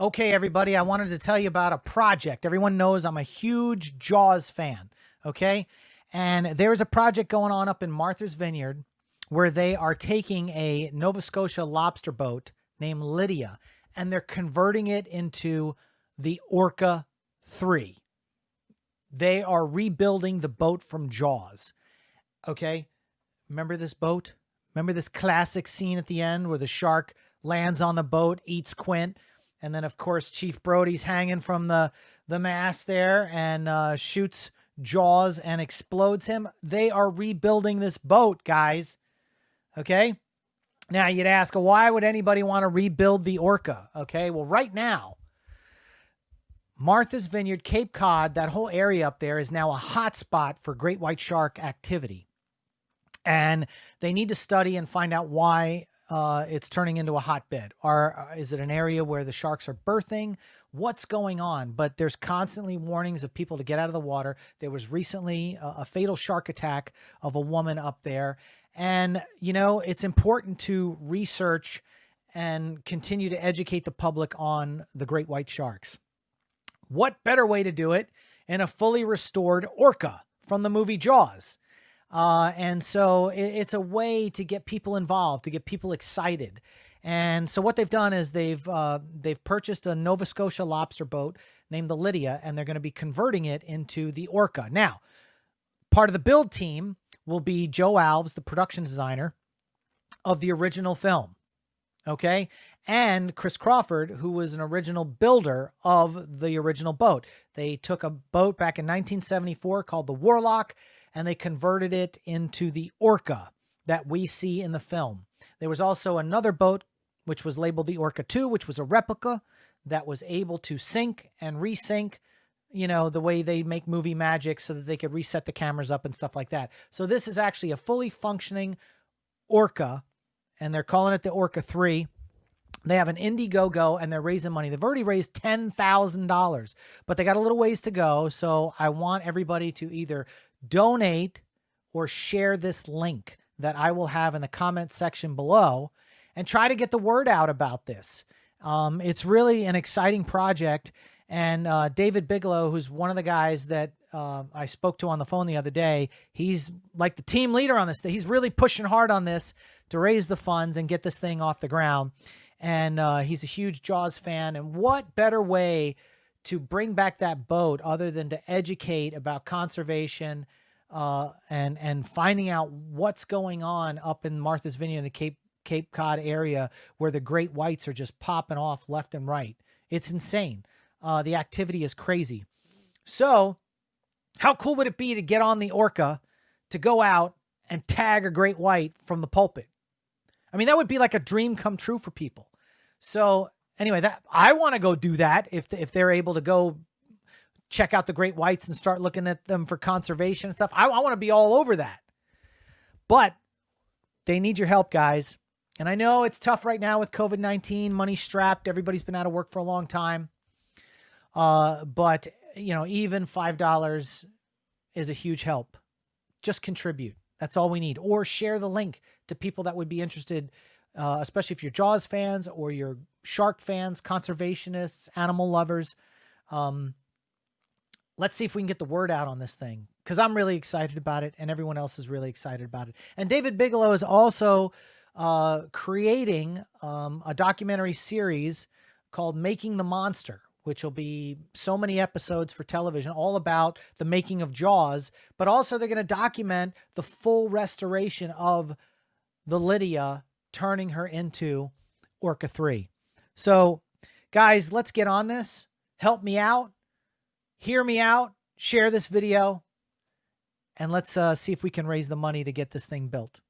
Okay, everybody, I wanted to tell you about a project. Everyone knows I'm a huge Jaws fan, okay? And there's a project going on up in Martha's Vineyard where they are taking a Nova Scotia lobster boat named Lydia and they're converting it into the Orca 3. They are rebuilding the boat from Jaws, okay? Remember this boat? Remember this classic scene at the end where the shark lands on the boat, eats Quint, and then, of course, Chief Brody's hanging from the mast there and shoots Jaws and explodes him? They are rebuilding this boat, guys. Okay? Now, you'd ask, why would anybody want to rebuild the Orca? Okay, well, right now, Martha's Vineyard, Cape Cod, that whole area up there is now a hot spot for great white shark activity. And they need to study and find out why it's turning into a hotbed. Or is it an area where the sharks are birthing? What's going on? But there's constantly warnings of people to get out of the water. There was recently a fatal shark attack of a woman up there. And, you know, it's important to research and continue to educate the public on the great white sharks. What better way to do it in a fully restored Orca from the movie Jaws? And so it's a way to get people involved, to get people excited. And so what they've done is they've purchased a Nova Scotia lobster boat named the Lydia, and they're going to be converting it into the Orca. Now, part of the build team will be Joe Alves, the production designer of the original film. Okay. And Chris Crawford, who was an original builder of the original boat. They took a boat back in 1974 called the Warlock, and they converted it into the Orca that we see in the film. There was also another boat, which was labeled the Orca 2, which was a replica that was able to sink and resync, you know, the way they make movie magic so that they could reset the cameras up and stuff like that. So this is actually a fully functioning Orca, and they're calling it the Orca 3. They have an Indiegogo and they're raising money. They've already raised $10,000, but they got a little ways to go. So I want everybody to either donate or share this link that I will have in the comment section below and try to get the word out about this. It's really an exciting project. And David Bigelow, who's one of the guys that I spoke to on the phone the other day, he's like the team leader on this. He's really pushing hard on this to raise the funds and get this thing off the ground. And he's a huge Jaws fan. And what better way to bring back that boat other than to educate about conservation and finding out what's going on up in Martha's Vineyard in the Cape Cod area where the great whites are just popping off left and right. It's insane. The activity is crazy. So how cool would it be to get on the Orca, to go out and tag a great white from the pulpit? I mean, that would be like a dream come true for people. So anyway, that I want to go do that if they're able to go check out the great whites and start looking at them for conservation and stuff. I want to be all over that. But they need your help, guys. And I know it's tough right now with COVID-19, money strapped. Everybody's been out of work for a long time. But, you know, even $5 is a huge help. Just contribute. That's all we need. Or share the link to people that would be interested, especially if you're Jaws fans or you're shark fans, conservationists, animal lovers. Let's see if we can get the word out on this thing, because I'm really excited about it and everyone else is really excited about it. And David Bigelow is also creating a documentary series called Making the Monster, which will be so many episodes for television, all about the making of Jaws, but also they're going to document the full restoration of the Lydia, turning her into Orca 3. So guys, let's get on this. Help me out. Hear me out. Share this video. And let's see if we can raise the money to get this thing built.